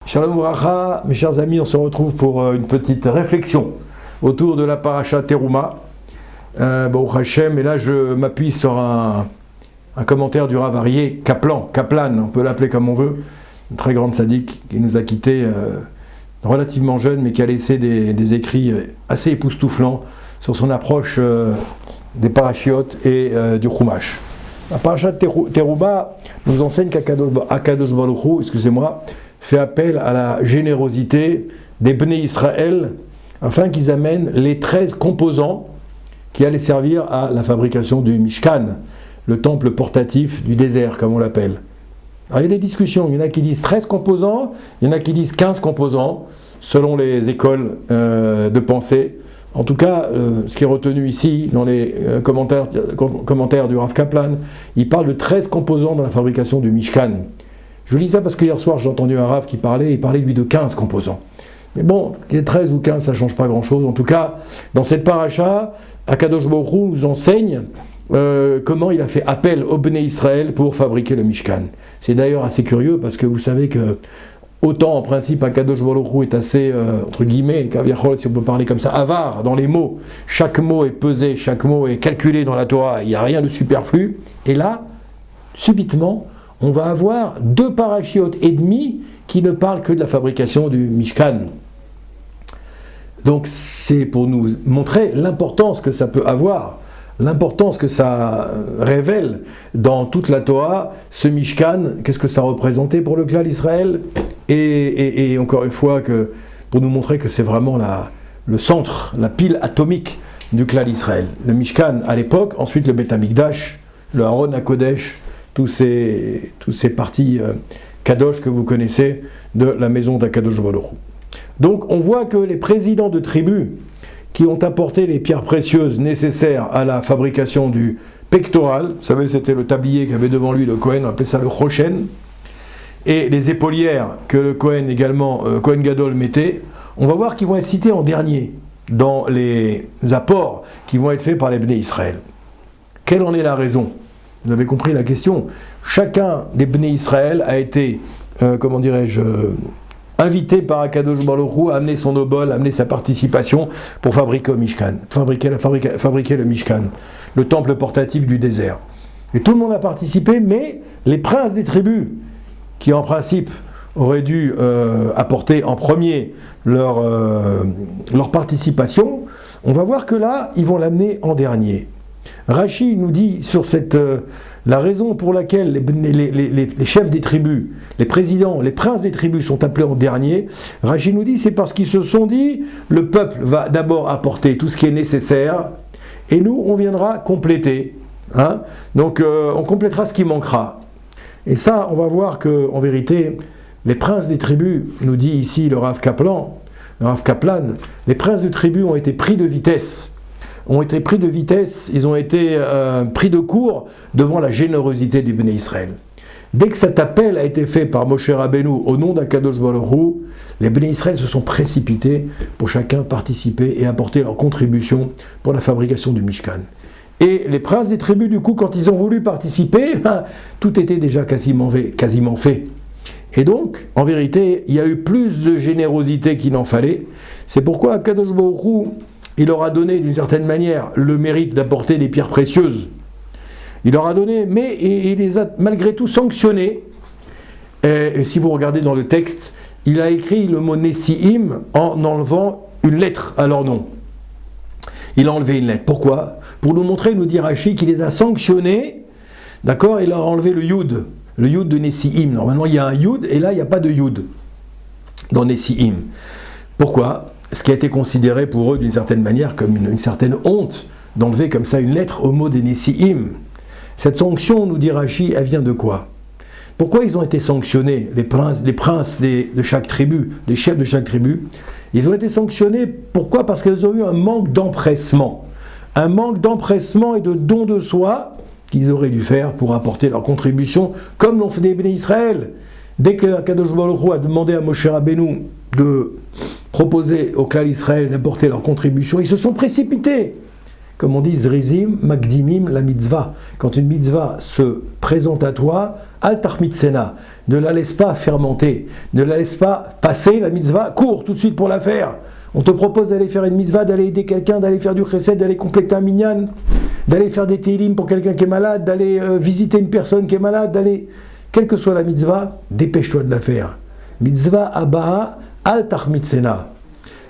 Shalom Bracha, mes chers amis, on se retrouve pour une petite réflexion autour de la paracha Teruma. Baruch Hashem, et là je m'appuie sur un commentaire du Rav Aryeh Kaplan, on peut l'appeler comme on veut, une très grande sadique qui nous a quittés relativement jeune, mais qui a laissé des écrits assez époustouflants sur son approche des parachiotes et du Chumash. La paracha Teruma nous enseigne qu'Akadosh Baruch Hu, fait appel à la générosité des Bnei Israël afin qu'ils amènent les 13 composants qui allaient servir à la fabrication du Mishkan, le temple portatif du désert, comme on l'appelle. Alors, il y a des discussions, il y en a qui disent 13 composants, il y en a qui disent 15 composants, selon les écoles de pensée. En tout cas, ce qui est retenu ici, dans les commentaires du Rav Kaplan, il parle de 13 composants dans la fabrication du Mishkan. Je vous dis ça parce que hier soir j'ai entendu un Rav qui parlait, il parlait lui de 15 composants. Mais bon, qu'il y ait 13 ou 15, ça ne change pas grand-chose. En tout cas, dans cette paracha, Akadosh Baruch Hu nous enseigne comment il a fait appel au Bnei Israël pour fabriquer le Mishkan. C'est d'ailleurs assez curieux parce que vous savez que autant en principe Akadosh Baruch Hu est assez, entre guillemets, si on peut parler comme ça, avare dans les mots. Chaque mot est pesé, chaque mot est calculé dans la Torah, il n'y a rien de superflu. Et là, subitement, on va avoir 2 parachiotes et demi qui ne parlent que de la fabrication du Mishkan. Donc c'est pour nous montrer l'importance que ça peut avoir, l'importance que ça révèle dans toute la Torah, ce Mishkan, qu'est-ce que ça représentait pour le clan d'Israël, et encore une fois, pour nous montrer que c'est vraiment le centre, la pile atomique du clan d'Israël. Le Mishkan à l'époque, ensuite le Beth Amikdash, le Aron HaKodesh, tous ces parties Kadosh que vous connaissez de la maison d'Akadosh Baruch Hu. Donc on voit que les présidents de tribus qui ont apporté les pierres précieuses nécessaires à la fabrication du pectoral, vous savez c'était le tablier qu'avait devant lui le Kohen, on appelait ça le Choshen, et les épaulières que le Kohen également, Kohen Gadol mettait, on va voir qu'ils vont être cités en dernier dans les apports qui vont être faits par les Bnei Israël. Quelle en est la raison ? Vous avez compris la question. Chacun des Bnei Israël a été, invité par Akadosh Baruch Hu à amener son obol, à amener sa participation pour fabriquer le Mishkan, fabriquer le Mishkan, le temple portatif du désert. Et tout le monde a participé, mais les princes des tribus, qui en principe auraient dû apporter en premier leur participation, on va voir que là, ils vont l'amener en dernier. Rashi nous dit sur la raison pour laquelle les chefs des tribus, les présidents, les princes des tribus sont appelés en dernier. Rashi nous dit c'est parce qu'ils se sont dit le peuple va d'abord apporter tout ce qui est nécessaire et nous on viendra compléter. Donc on complétera ce qui manquera. Et ça on va voir que en vérité les princes des tribus, nous dit ici le Rav Kaplan, les princes de tribus ont été pris de vitesse. Ils ont été pris de court devant la générosité du Bnei Israël. Dès que cet appel a été fait par Moshe Rabbeinu au nom d'Akadosh Baruch Hu, les Bnei Israël se sont précipités pour chacun participer et apporter leur contribution pour la fabrication du Mishkan. Et les princes des tribus, du coup, quand ils ont voulu participer, tout était déjà quasiment fait. Et donc, en vérité, il y a eu plus de générosité qu'il n'en fallait. C'est pourquoi Akadosh Baruch Hu, il leur a donné d'une certaine manière le mérite d'apporter des pierres précieuses. Il leur a donné, mais il les a malgré tout sanctionnés. Et si vous regardez dans le texte, il a écrit le mot Nessi'im en enlevant une lettre à leur nom. Il a enlevé une lettre. Pourquoi ? Pour nous montrer, nous dit Rashi, qu'il les a sanctionnés, d'accord ? Il leur a enlevé le Yud de Nessi'im. Normalement, il y a un Yud, et là, il n'y a pas de Yud dans Nessi'im. Pourquoi ? Ce qui a été considéré pour eux d'une certaine manière comme une certaine honte d'enlever comme ça une lettre au mot des Nessi'im. Cette sanction, nous dit Rashi, elle vient de quoi ? Pourquoi ils ont été sanctionnés, les princes de chaque tribu, les chefs de chaque tribu ? Ils ont été sanctionnés, pourquoi ? Parce qu'ils ont eu un manque d'empressement et de don de soi qu'ils auraient dû faire pour apporter leur contribution, comme l'ont fait les Bnei Israël. Dès que Akadosh Baruch Hu a demandé à Moshe Rabbeinu de proposer au clan d'Israël d'apporter leur contribution, ils se sont précipités. comme on dit, zrizim, magdimim, la mitzvah. Quand une mitzvah se présente à toi, al tarmitzena, ne la laisse pas fermenter, ne la laisse pas passer, la mitzvah, cours tout de suite pour la faire. On te propose d'aller faire une mitzvah, d'aller aider quelqu'un, d'aller faire du chesed, d'aller compléter un minyan, d'aller faire des télim pour quelqu'un qui est malade, d'aller visiter une personne qui est malade, d'aller... Quelle que soit la mitzvah, dépêche-toi de la faire. Mitzvah abaa al tarmitzena.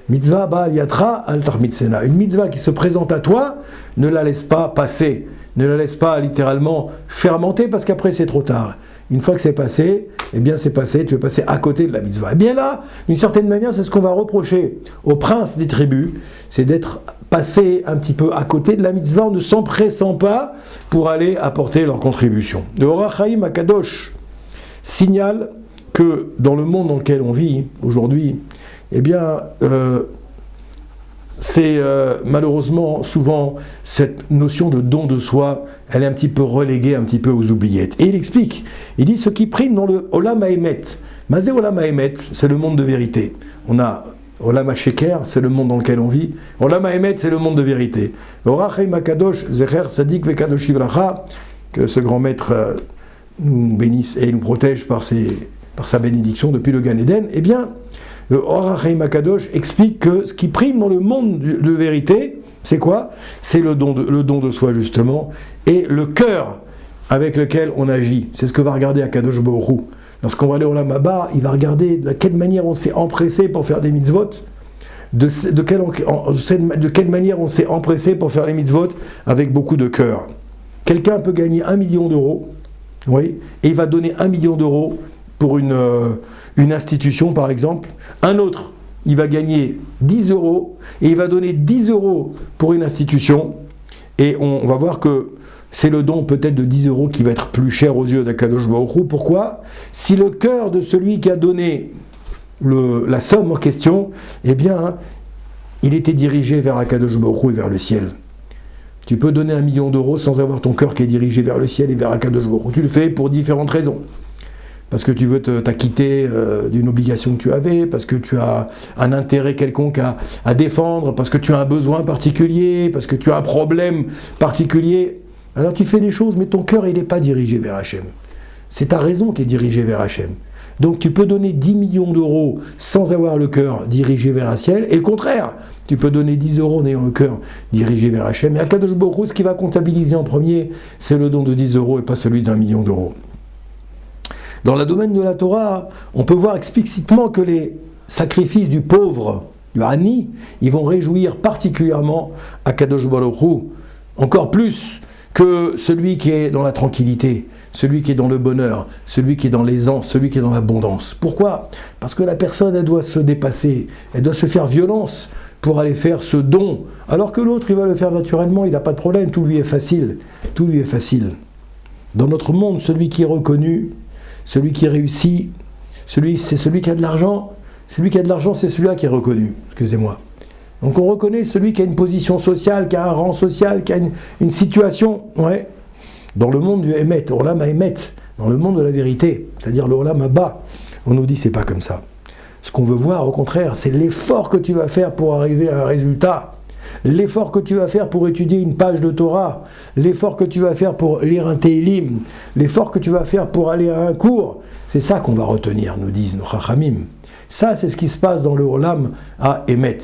Mitzvah abaa al yatra al tarmitzena. Une mitzvah qui se présente à toi, ne la laisse pas passer. Ne la laisse pas littéralement fermenter parce qu'après c'est trop tard. Une fois que c'est passé, eh bien c'est passé, tu veux passer à côté de la mitzvah. Eh bien là, d'une certaine manière, c'est ce qu'on va reprocher aux princes des tribus, c'est d'être passé un petit peu à côté de la mitzvah en ne s'empressant pas pour aller apporter leur contribution. Le Or HaChaim HaKadosh signale que dans le monde dans lequel on vit aujourd'hui, eh bien, c'est malheureusement souvent cette notion de don de soi, elle est un petit peu reléguée un petit peu aux oubliettes. Et il explique, il dit ce qui prime dans le Olam HaEmet. Mazé Olam HaEmet, c'est le monde de vérité. On a Olam HaSheker, c'est le monde dans lequel on vit. Olam HaEmet, c'est le monde de vérité. Or HaChaim HaKadosh, Zecher Sadik Vekadosh Ivracha, que ce grand maître nous bénisse et nous protège par sa bénédiction depuis le Gan Eden, eh bien, le Or HaChaim HaKadosh explique que ce qui prime dans le monde de vérité, c'est quoi? C'est le don de soi, justement, et le cœur avec lequel on agit. C'est ce que va regarder Akadosh Baruch Hu. Lorsqu'on va aller au Olam Haba, il va regarder de quelle manière on s'est empressé pour faire des mitzvot, de quelle manière on s'est empressé pour faire les mitzvot avec beaucoup de cœur. Quelqu'un peut gagner 1 million d'euros, oui, et il va donner 1 million d'euros pour une institution, par exemple. Un autre, il va gagner 10 euros et il va donner 10 euros pour une institution. Et on va voir que c'est le don peut-être de 10 euros qui va être plus cher aux yeux d'Akadosh Baruch Hu. Pourquoi? Si le cœur de celui qui a donné la somme en question, eh bien, il était dirigé vers Akadosh Baruch Hu et vers le ciel. Tu peux donner 1 million d'euros sans avoir ton cœur qui est dirigé vers le ciel et vers Akadosh Baruch Hu. Tu le fais pour différentes raisons. Parce que tu veux t'acquitter d'une obligation que tu avais, parce que tu as un intérêt quelconque à défendre, parce que tu as un besoin particulier, parce que tu as un problème particulier. Alors tu fais les choses, mais ton cœur, il n'est pas dirigé vers Hachem. C'est ta raison qui est dirigée vers Hachem. Donc tu peux donner 10 millions d'euros sans avoir le cœur dirigé vers un ciel, et le contraire, tu peux donner 10 euros en ayant le cœur dirigé vers Hachem. Et Akadosh Baruch Hu, ce qui va comptabiliser en premier, c'est le don de 10 euros et pas celui d'1 million d'euros. Dans le domaine de la Torah, on peut voir explicitement que les sacrifices du pauvre, du Hani, ils vont réjouir particulièrement Akadosh Baruch Hu, encore plus que celui qui est dans la tranquillité, celui qui est dans le bonheur, celui qui est dans l'aisance, celui qui est dans l'abondance. Pourquoi? Parce que la personne, elle doit se dépasser, elle doit se faire violence pour aller faire ce don, alors que l'autre, il va le faire naturellement, il n'a pas de problème, tout lui est facile, tout lui est facile. Dans notre monde, celui qui est reconnu, celui qui réussit, c'est celui qui a de l'argent. Celui qui a de l'argent, c'est celui-là qui est reconnu. Excusez-moi. Donc on reconnaît celui qui a une position sociale, qui a un rang social, qui a une situation. Ouais. Dans le monde du Emet, Olam HaEmet, dans le monde de la vérité, c'est-à-dire le Olam Haba, on nous dit c'est pas comme ça. Ce qu'on veut voir, au contraire, c'est l'effort que tu vas faire pour arriver à un résultat. L'effort que tu vas faire pour étudier une page de Torah, l'effort que tu vas faire pour lire un Tehillim, l'effort que tu vas faire pour aller à un cours, c'est ça qu'on va retenir, nous disent nos Chachamim. Ça, c'est ce qui se passe dans le Olam HaEmet.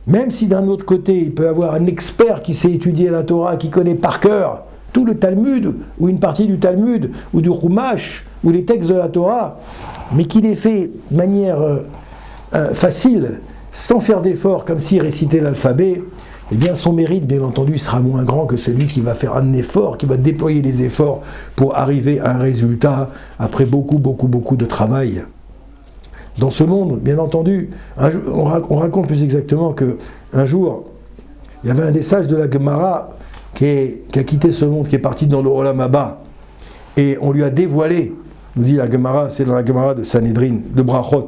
Même si d'un autre côté, il peut y avoir un expert qui sait étudier la Torah, qui connaît par cœur tout le Talmud, ou une partie du Talmud, ou du Chumash, ou les textes de la Torah, mais qui les fait de manière facile, sans faire d'effort, comme s'il récitait l'alphabet, eh bien son mérite, bien entendu, sera moins grand que celui qui va faire un effort, qui va déployer les efforts pour arriver à un résultat après beaucoup de travail. Dans ce monde, bien entendu, on raconte plus exactement qu'un jour, il y avait un des sages de la Gemara qui a quitté ce monde, qui est parti dans le Olam Haba, et on lui a dévoilé, nous dit la Gemara, c'est dans la Gemara de Sanhedrin, de Brachot,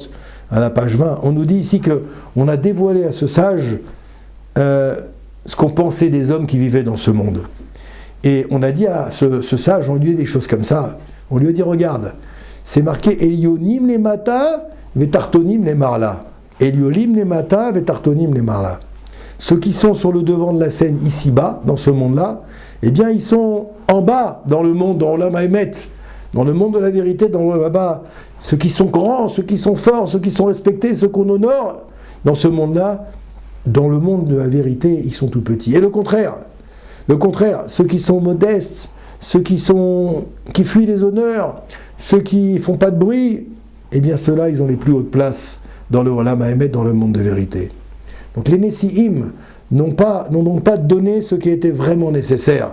à la page 20, on nous dit ici qu'on a dévoilé à ce sage ce qu'on pensait des hommes qui vivaient dans ce monde. Et on a dit à ce sage, on lui a dit des choses comme ça, on lui a dit, regarde, c'est marqué Elionim les mata, vetartonim les marla. Eliolim les mata, vetartonim les marla. ceux qui sont sur le devant de la scène ici-bas, dans ce monde-là, eh bien ils sont en bas dans le monde, dans l'Olam Haemet, dans le monde de la vérité, dans le là-bas. Ceux qui sont grands, ceux qui sont forts, ceux qui sont respectés, ceux qu'on honore, dans ce monde-là, dans le monde de la vérité, ils sont tout petits. Et le contraire, ceux qui sont modestes, ceux qui fuient les honneurs, ceux qui font pas de bruit, eh bien ceux-là, ils ont les plus hautes places dans le Olam Haemet, dans le monde de vérité. Donc les Nessi'im n'ont donc pas donné ce qui était vraiment nécessaire.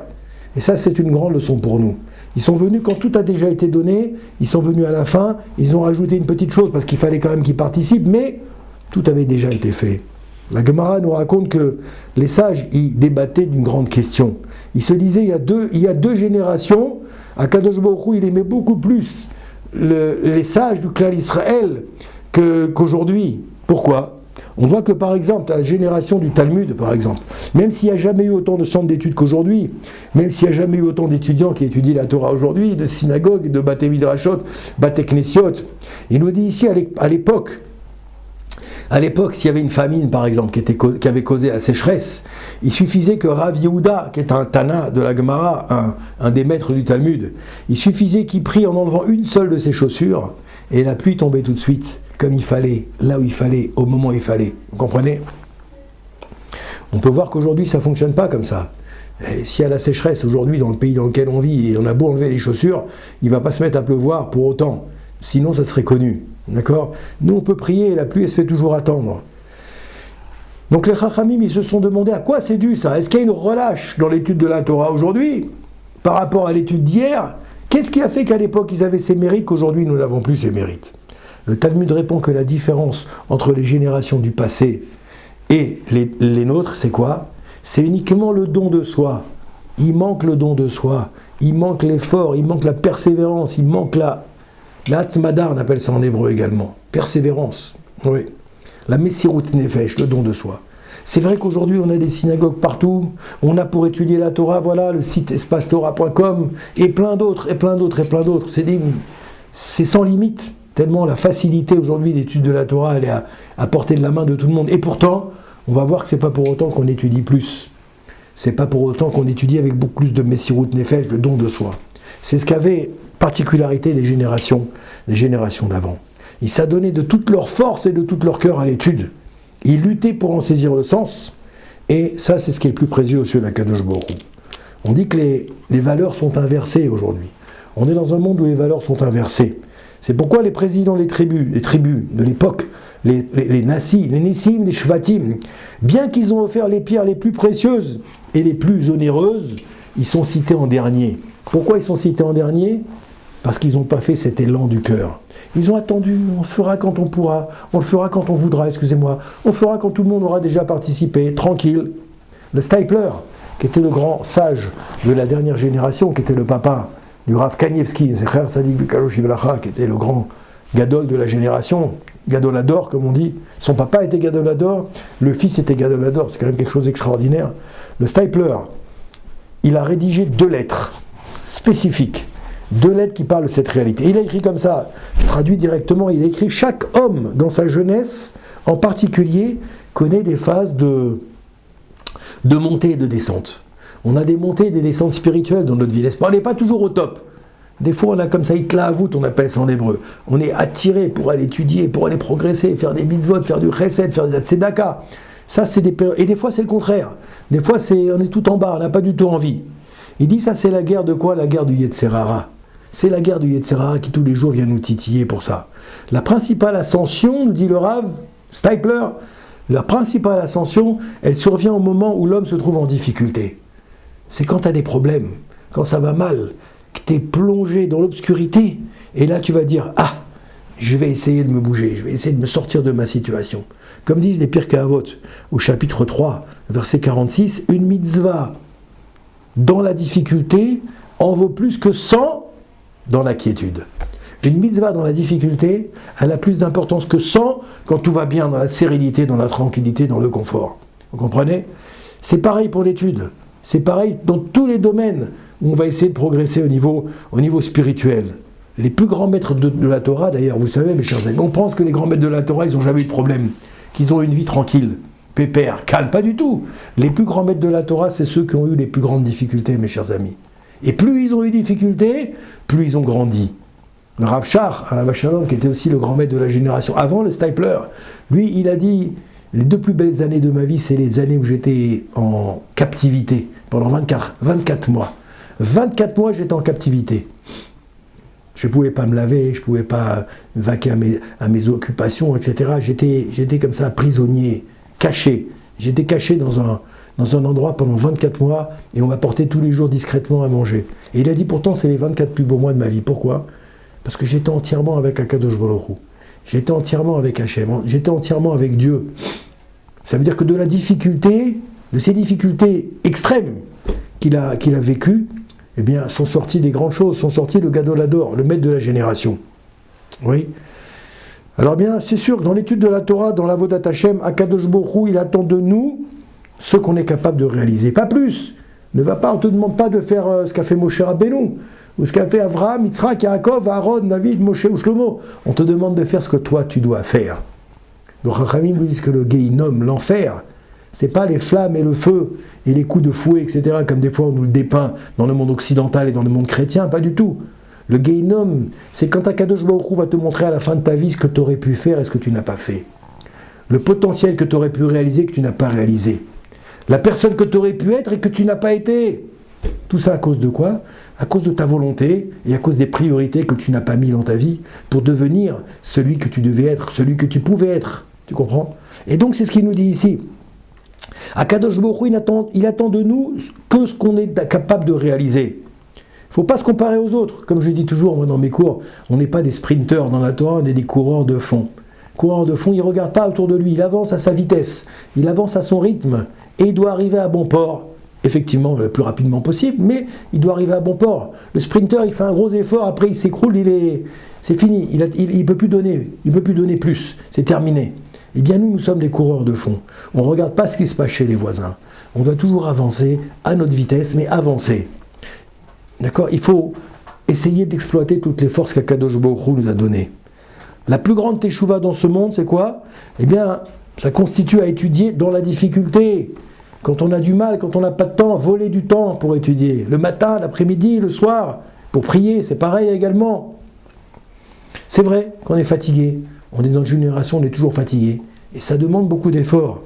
Et ça, c'est une grande leçon pour nous. Ils sont venus quand tout a déjà été donné, ils sont venus à la fin, ils ont rajouté une petite chose parce qu'il fallait quand même qu'ils participent, mais tout avait déjà été fait. La Gemara nous raconte que les sages y débattaient d'une grande question. Ils se disaient, il y a deux générations, Akadosh Baruch Hu, il aimait beaucoup plus les sages du clan Israël qu'aujourd'hui. Pourquoi ? On voit que par exemple, à la génération du Talmud, par exemple, même s'il n'y a jamais eu autant de centres d'études qu'aujourd'hui, même s'il n'y a jamais eu autant d'étudiants qui étudient la Torah aujourd'hui, de synagogues, de Baté Midrashot, Baté Knessiot, il nous dit ici à l'époque, s'il y avait une famine, par exemple, qui avait causé la sécheresse, il suffisait que Rav Yehuda, qui est un Tana de la Gemara, un des maîtres du Talmud, il suffisait qu'il prie en enlevant une seule de ses chaussures, et la pluie tombait tout de suite, comme il fallait, là où il fallait, au moment où il fallait. Vous comprenez ? On peut voir qu'aujourd'hui, ça ne fonctionne pas comme ça. S'il y a la sécheresse aujourd'hui dans le pays dans lequel on vit, et on a beau enlever les chaussures, il ne va pas se mettre à pleuvoir pour autant. Sinon, ça serait connu. D'accord ? Nous, on peut prier et la pluie, elle se fait toujours attendre. Donc les Chachamim, ils se sont demandé à quoi c'est dû ça ? Est-ce qu'il y a une relâche dans l'étude de la Torah aujourd'hui par rapport à l'étude d'hier ? Qu'est-ce qui a fait qu'à l'époque, ils avaient ces mérites, qu'aujourd'hui, nous n'avons plus ces mérites ? Le Talmud répond que la différence entre les générations du passé et les nôtres, c'est quoi ? C'est uniquement le don de soi. Il manque le don de soi, il manque l'effort, il manque la persévérance, il manque la Hatmadar, on appelle ça en hébreu également. Persévérance, oui. La Messirut Nefesh, le don de soi. C'est vrai qu'aujourd'hui, on a des synagogues partout, on a pour étudier la Torah, voilà, le site espacetorah.com, et plein d'autres, et plein d'autres, et plein d'autres. C'est sans limite, tellement la facilité aujourd'hui d'étude de la Torah, elle est à portée de la main de tout le monde. Et pourtant, on va voir que c'est pas pour autant qu'on étudie plus. C'est pas pour autant qu'on étudie avec beaucoup plus de Messirut Nefesh, le don de soi. C'est ce qu'avait particularité des générations d'avant. Ils s'adonnaient de toute leur force et de tout leur cœur à l'étude. Ils luttaient pour en saisir le sens, et ça, c'est ce qui est le plus précieux aux yeux d'Akadosh Baruch Hu. On dit que les valeurs sont inversées aujourd'hui. On est dans un monde où les valeurs sont inversées. C'est pourquoi les présidents des tribus de l'époque, les Nassi, les Nessim, les Shvatim, bien qu'ils ont offert les pierres les plus précieuses et les plus onéreuses, ils sont cités en dernier. Pourquoi ils sont cités en dernier ? Parce qu'ils n'ont pas fait cet élan du cœur. Ils ont attendu, on le fera quand on pourra, on le fera quand on voudra, excusez-moi, on le fera quand tout le monde aura déjà participé, tranquille. Le Stipler, qui était le grand sage de la dernière génération, qui était le papa du Rav Kanievski, c'est frère Sadik Vikalosh Ivlacha, qui était le grand Gadol de la génération, Gadolador comme on dit. Son papa était Gadolador, le fils était Gadolador, c'est quand même quelque chose d'extraordinaire. Le Stipler, il a rédigé 2 lettres spécifiques, 2 lettres qui parlent de cette réalité. Il a écrit comme ça, je traduis directement, il a écrit « Chaque homme dans sa jeunesse, en particulier, connaît des phases de montée et de descente. On a des montées et des descentes spirituelles dans notre vie, n'est-ce pas ? On n'est pas toujours au top. Des fois, on a comme ça, itlaavout, on appelle ça en hébreu. On est attiré pour aller étudier, pour aller progresser, faire des mitzvot, faire du chesed, faire de la tzedaka. Ça, c'est des périodes. Et des fois, c'est le contraire. Des fois, on est tout en bas, on n'a pas du tout envie. Il dit, ça, c'est la guerre de quoi ? La guerre du Yetzerara. C'est la guerre du Yetzerara qui, tous les jours, vient nous titiller pour ça. La principale ascension, nous dit le Rav Stipler, la principale ascension, elle survient au moment où l'homme se trouve en difficulté. C'est quand tu as des problèmes, quand ça va mal, que tu es plongé dans l'obscurité, et là tu vas dire « Ah, je vais essayer de me bouger, je vais essayer de me sortir de ma situation. » Comme disent les Pirkei Avot, au chapitre 3, verset 46, « Une mitzvah dans la difficulté en vaut plus que 100 dans la quiétude. » Une mitzvah dans la difficulté, elle a plus d'importance que 100 quand tout va bien, dans la sérénité, dans la tranquillité, dans le confort. Vous comprenez ? C'est pareil pour l'étude. C'est pareil dans tous les domaines où on va essayer de progresser au niveau spirituel. Les plus grands maîtres de la Torah, d'ailleurs, vous savez, mes chers amis, on pense que les grands maîtres de la Torah, ils n'ont jamais eu de problème, qu'ils ont une vie tranquille. pépère, calme, pas du tout. Les plus grands maîtres de la Torah, c'est ceux qui ont eu les plus grandes difficultés, mes chers amis. Et plus ils ont eu des difficultés, plus ils ont grandi. Le Rav Shach, à la Vachalom, qui était aussi le grand maître de la génération avant le Stipler, lui, il a dit, les 2 plus belles années de ma vie, c'est les années où j'étais en captivité, pendant 24 mois. 24 mois, j'étais en captivité. Je ne pouvais pas me laver, je ne pouvais pas vaquer à mes occupations, etc. J'étais comme ça, prisonnier, caché. J'étais caché dans un endroit pendant 24 mois et on m'apportait tous les jours discrètement à manger. Et il a dit pourtant, c'est les 24 plus beaux mois de ma vie. Pourquoi ? Parce que j'étais entièrement avec Akadosh Baruch Hu. J'étais entièrement avec Hachem. J'étais entièrement avec Dieu. Ça veut dire que de la difficulté, de ces difficultés extrêmes qu'il a vécues, eh bien, sont sorties des grandes choses, sont sortis le Gadolador, le maître de la génération. Oui. Alors bien, c'est sûr que dans l'étude de la Torah, dans la Vodat Hashem, Akadosh Baruch Hu, il attend de nous ce qu'on est capable de réaliser, pas plus. On ne te demande pas de faire ce qu'a fait Moshe Rabbeinu, ou ce qu'a fait Avraham, Yitzhak, Yaakov, Aaron, David, Moshe ou Shlomo. On te demande de faire ce que toi tu dois faire. Donc Chachamim nous disent que le Gehinnom, l'enfer, c'est pas les flammes et le feu et les coups de fouet, etc., comme des fois on nous le dépeint dans le monde occidental et dans le monde chrétien, pas du tout. Le Gehinnom, c'est quand Akadosh Baruch Hu va te montrer à la fin de ta vie ce que tu aurais pu faire et ce que tu n'as pas fait. Le potentiel que tu aurais pu réaliser que tu n'as pas réalisé. La personne que tu aurais pu être et que tu n'as pas été. Tout ça à cause de quoi ? À cause de ta volonté et à cause des priorités que tu n'as pas mis dans ta vie pour devenir celui que tu devais être, celui que tu pouvais être. Tu comprends ? Et donc c'est ce qu'il nous dit ici. Akadosh Baruch Hu, il attend de nous que ce qu'on est capable de réaliser. Il ne faut pas se comparer aux autres. Comme je dis toujours moi dans mes cours, on n'est pas des sprinteurs dans la Torah, on est des coureurs de fond. Coureur de fond, il ne regarde pas autour de lui, il avance à sa vitesse, il avance à son rythme et il doit arriver à bon port. Effectivement, le plus rapidement possible, mais il doit arriver à bon port. Le sprinter, il fait un gros effort, après il s'écroule, c'est fini, il ne peut plus donner plus, c'est terminé. Eh bien nous sommes des coureurs de fond. On ne regarde pas ce qui se passe chez les voisins. On doit toujours avancer à notre vitesse, mais avancer. D'accord ? Il faut essayer d'exploiter toutes les forces qu'Akadosh Baruch Hu nous a données. La plus grande teshuva dans ce monde, c'est quoi ? Eh bien, ça constitue à étudier dans la difficulté. Quand on a du mal, quand on n'a pas de temps, voler du temps pour étudier. Le matin, l'après-midi, le soir, pour prier, c'est pareil également. C'est vrai qu'on est fatigué. On est dans une génération, on est toujours fatigué. Et ça demande beaucoup d'efforts.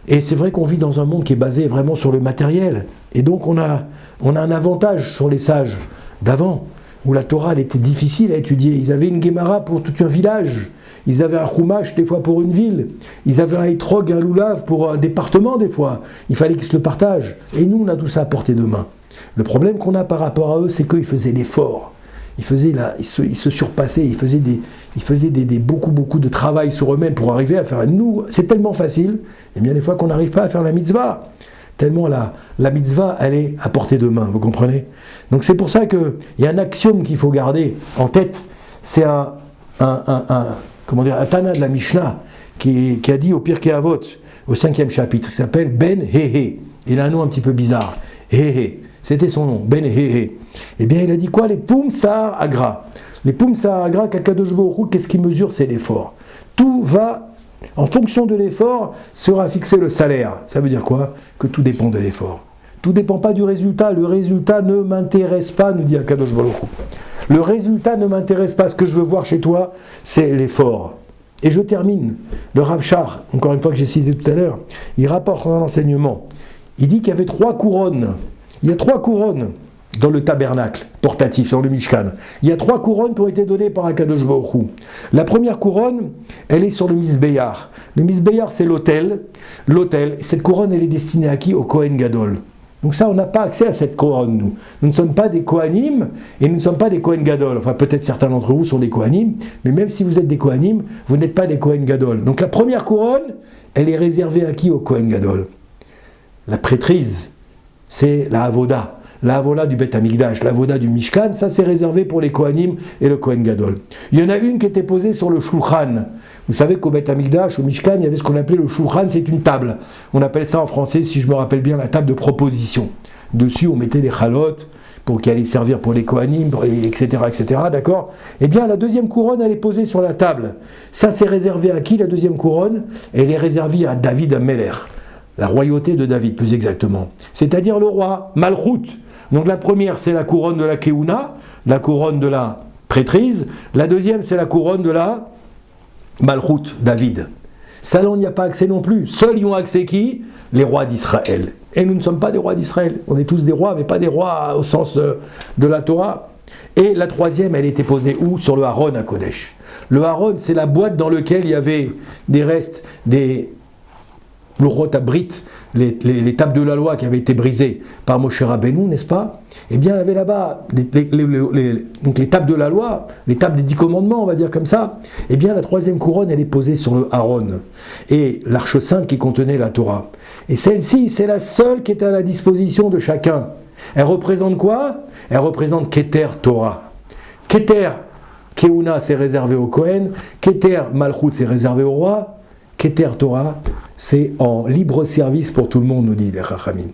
Et c'est vrai qu'on vit dans un monde qui est basé vraiment sur le matériel. Et donc on a un avantage sur les sages d'avant, où la Torah elle était difficile à étudier. Ils avaient une Gemara pour tout un village. Ils avaient un Chumash des fois pour une ville. Ils avaient un Etrog, un Lulav pour un département des fois. Il fallait qu'ils se le partagent. Et nous, on a tout ça à portée de main. Le problème qu'on a par rapport à eux, c'est qu'ils faisaient l'effort. Ils se surpassaient, ils faisaient beaucoup de travail sur eux-mêmes pour arriver à faire. Nous, c'est tellement facile, et bien des fois qu'on n'arrive pas à faire la mitzvah. Tellement la mitzvah, elle est à portée de main, vous comprenez ? Donc c'est pour ça qu'il y a un axiome qu'il faut garder en tête. C'est un Tana de la Mishnah qui a dit au Pirkei Avot, au 5e chapitre, qui s'appelle Ben Hehe. Il a un nom un petit peu bizarre. Hehe. C'était son nom, Ben Hehe. Eh bien, il a dit quoi ? Les Poum Sahar Agra. Les Poum Sahar Agra, qu'Akadosh Baruch Hu, qu'est-ce qu'il mesure ? C'est l'effort. Tout va, en fonction de l'effort, sera fixé le salaire. Ça veut dire quoi ? Que tout dépend de l'effort. Tout ne dépend pas du résultat. Le résultat ne m'intéresse pas, nous dit Akadosh Baruch Hu. Le résultat ne m'intéresse pas. Ce que je veux voir chez toi, c'est l'effort. Et je termine. Le Rav Shach, encore une fois que j'ai cité tout à l'heure, il rapporte un enseignement. Il dit qu'il y avait 3 couronnes. Il y a 3 couronnes dans le tabernacle portatif, dans le Mishkan. Il y a 3 couronnes qui ont été données par Akadosh Baruch Hu. La première couronne, elle est sur le Mizbeyar. Le Mizbeyar, c'est l'autel. L'autel, cette couronne, elle est destinée à qui ? Au Kohen Gadol. Donc ça, on n'a pas accès à cette couronne, nous. Nous ne sommes pas des Kohanim et nous ne sommes pas des Kohen Gadol. Enfin, peut-être certains d'entre vous sont des Kohanim, mais même si vous êtes des Kohanim, vous n'êtes pas des Kohen Gadol. Donc la première couronne, elle est réservée à qui ? Au Kohen Gadol. La prêtrise, c'est la Avoda. La Avoda du Beth Amikdash, la Avoda du Mishkan, ça c'est réservé pour les Kohanim et le Kohen Gadol. Il y en a une qui était posée sur le Shulchan. Vous savez qu'au Beth Amikdash, au Mishkan, il y avait ce qu'on appelait le Shulchan, c'est une table. On appelle ça en français, si je me rappelle bien, la table de proposition. Dessus, on mettait des chalotes pour qu'elle allait servir pour les Kohanim, etc., d'accord? Eh bien, la deuxième couronne, elle est posée sur la table. Ça, c'est réservé à qui, la deuxième couronne? Elle est réservée à David Ameler, la royauté de David, plus exactement. C'est-à-dire le roi, Malchut. Donc la première, c'est la couronne de la Keuna, la couronne de la prêtrise. La deuxième, c'est la couronne de la Malchut, David. Ça, là, on n'y a pas accès non plus. Seuls y ont accès qui? Les rois d'Israël. Et nous ne sommes pas des rois d'Israël. On est tous des rois, mais pas des rois au sens de la Torah. Et la troisième, elle était posée où? Sur le Haron à Kodesh. Le Haron, c'est la boîte dans laquelle il y avait des restes, des Luchot Abrit, les tables de la loi qui avaient été brisées par Moshe Rabbeinu, n'est-ce pas? Eh bien, il y avait là-bas donc les tables de la loi, les tables des 10 commandements, on va dire comme ça. Eh bien, la troisième couronne, elle est posée sur le Haron. Et l'arche sainte qui contenait la Torah. Et celle-ci, c'est la seule qui était à la disposition de chacun. Elle représente quoi? Elle représente Keter Torah. Keter Keuna, c'est réservé au Kohen. Keter Malchut, c'est réservé au roi. Keter Torah, c'est en libre service pour tout le monde, nous dit les Chachamim.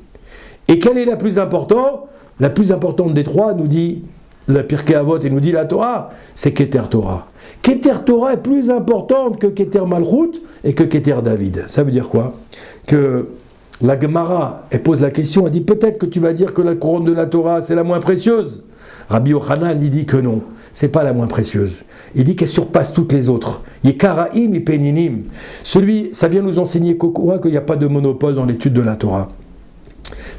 Et quelle est la plus importante? La plus importante des trois, nous dit la Pirkei Avot et nous dit la Torah, c'est Keter Torah. Keter Torah est plus importante que Keter Malchut et que Keter David. Ça veut dire quoi? Que la Gemara, elle pose la question, elle dit peut-être que tu vas dire que la couronne de la Torah, c'est la moins précieuse. Rabbi Yochanan, il dit que non, c'est pas la moins précieuse. Il dit qu'elle surpasse toutes les autres. Yekaraim et Peninim. Ça vient nous enseigner quoi? Qu'il n'y a pas de monopole dans l'étude de la Torah.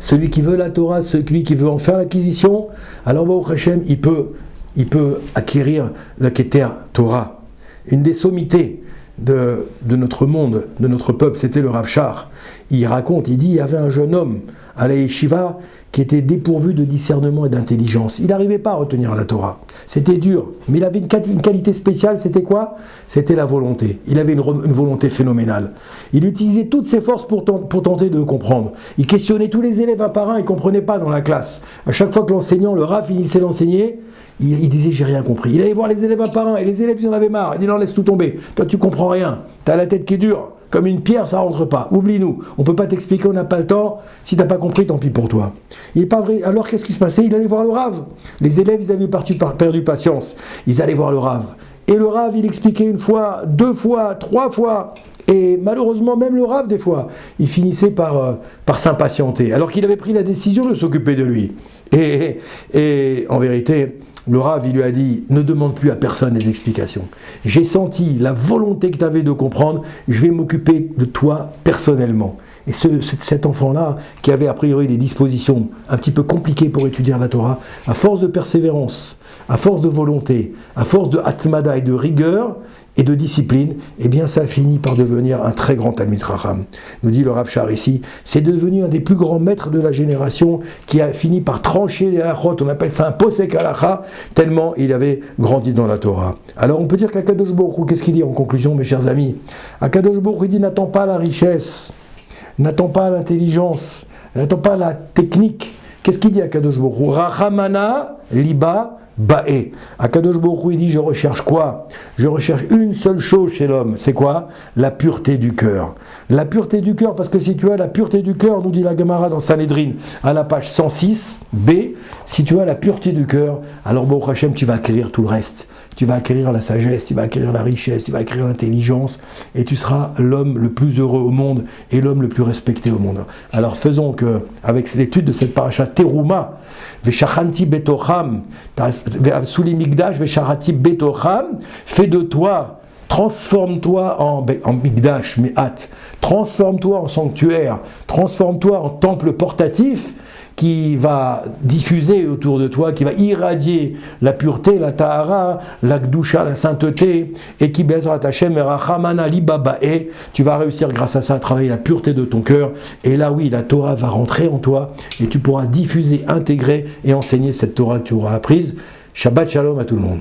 Celui qui veut la Torah, celui qui veut en faire l'acquisition, alors Baruch Hashem, il peut acquérir la Keter Torah. Une des sommités de notre monde, de notre peuple, c'était le Rav Shar. Il raconte, il dit, il y avait un jeune homme à la yeshiva qui était dépourvu de discernement et d'intelligence. Il n'arrivait pas à retenir la Torah. C'était dur, mais il avait une qualité spéciale, c'était quoi? C'était la volonté. Il avait une volonté phénoménale. Il utilisait toutes ses forces pour tenter de comprendre. Il questionnait tous les élèves un par un, il ne comprenait pas dans la classe. À chaque fois que l'enseignant, le Rav, finissait d'enseigner, il disait j'ai rien compris. Il allait voir les élèves un par un, et les élèves ils en avaient marre. Il dit non, laisse tout tomber. Toi tu comprends rien. Tu as la tête qui est dure. Comme une pierre, ça ne rentre pas. Oublie-nous. On ne peut pas t'expliquer, on n'a pas le temps. Si tu n'as pas compris, tant pis pour toi. Il n'est pas vrai. Alors qu'est-ce qui se passait? Il allait voir le Rav. Les élèves, ils avaient perdu patience. Ils allaient voir le Rav. Et le Rav, il expliquait une fois, 2 fois, 3 fois. Et malheureusement, même le Rav, des fois, il finissait par s'impatienter. Alors qu'il avait pris la décision de s'occuper de lui. Et en vérité, le Rav, il lui a dit, ne demande plus à personne les explications. J'ai senti la volonté que tu avais de comprendre, je vais m'occuper de toi personnellement. Et cet enfant-là, qui avait a priori des dispositions un petit peu compliquées pour étudier la Torah, à force de persévérance, à force de volonté, à force de hatmada et de rigueur, et de discipline, eh bien ça a fini par devenir un très grand Talmid Chacham. Nous dit le Rav Shar ici, c'est devenu un des plus grands maîtres de la génération qui a fini par trancher les halachot, on appelle ça un posek halacha, tellement il avait grandi dans la Torah. Alors on peut dire qu'Akadosh Baruch Hu, qu'est-ce qu'il dit en conclusion mes chers amis? Akadosh Baruch Hu dit n'attends pas la richesse, n'attends pas l'intelligence, n'attends pas la technique. Qu'est-ce qu'il dit Akadosh Baruch Hu? Rachamana liba Ba'e. Akadosh Baruch Hu, il dit, je recherche quoi? Je recherche une seule chose chez l'homme. C'est quoi? La pureté du cœur. La pureté du cœur, parce que si tu as la pureté du cœur, nous dit la Gemara dans Sanhedrin, à la page 106b, si tu as la pureté du cœur, alors Baruch Hashem, tu vas acquérir tout le reste. Tu vas acquérir la sagesse, tu vas acquérir la richesse, tu vas acquérir l'intelligence, et tu seras l'homme le plus heureux au monde et l'homme le plus respecté au monde. Alors faisons que, avec l'étude de cette paracha Teruma, Veshachanti betocham, Suli Migdash, Vesharati betocham, fais de toi, transforme-toi en Migdash, Me'at, transforme-toi en sanctuaire, transforme-toi en temple portatif, qui va diffuser autour de toi, qui va irradier la pureté, la tahara, la gdusha, la sainteté, et qui bezrat Hashem erachamana libabae, tu vas réussir grâce à ça à travailler la pureté de ton cœur, et là oui, la Torah va rentrer en toi, et tu pourras diffuser, intégrer et enseigner cette Torah que tu auras apprise. Shabbat shalom à tout le monde.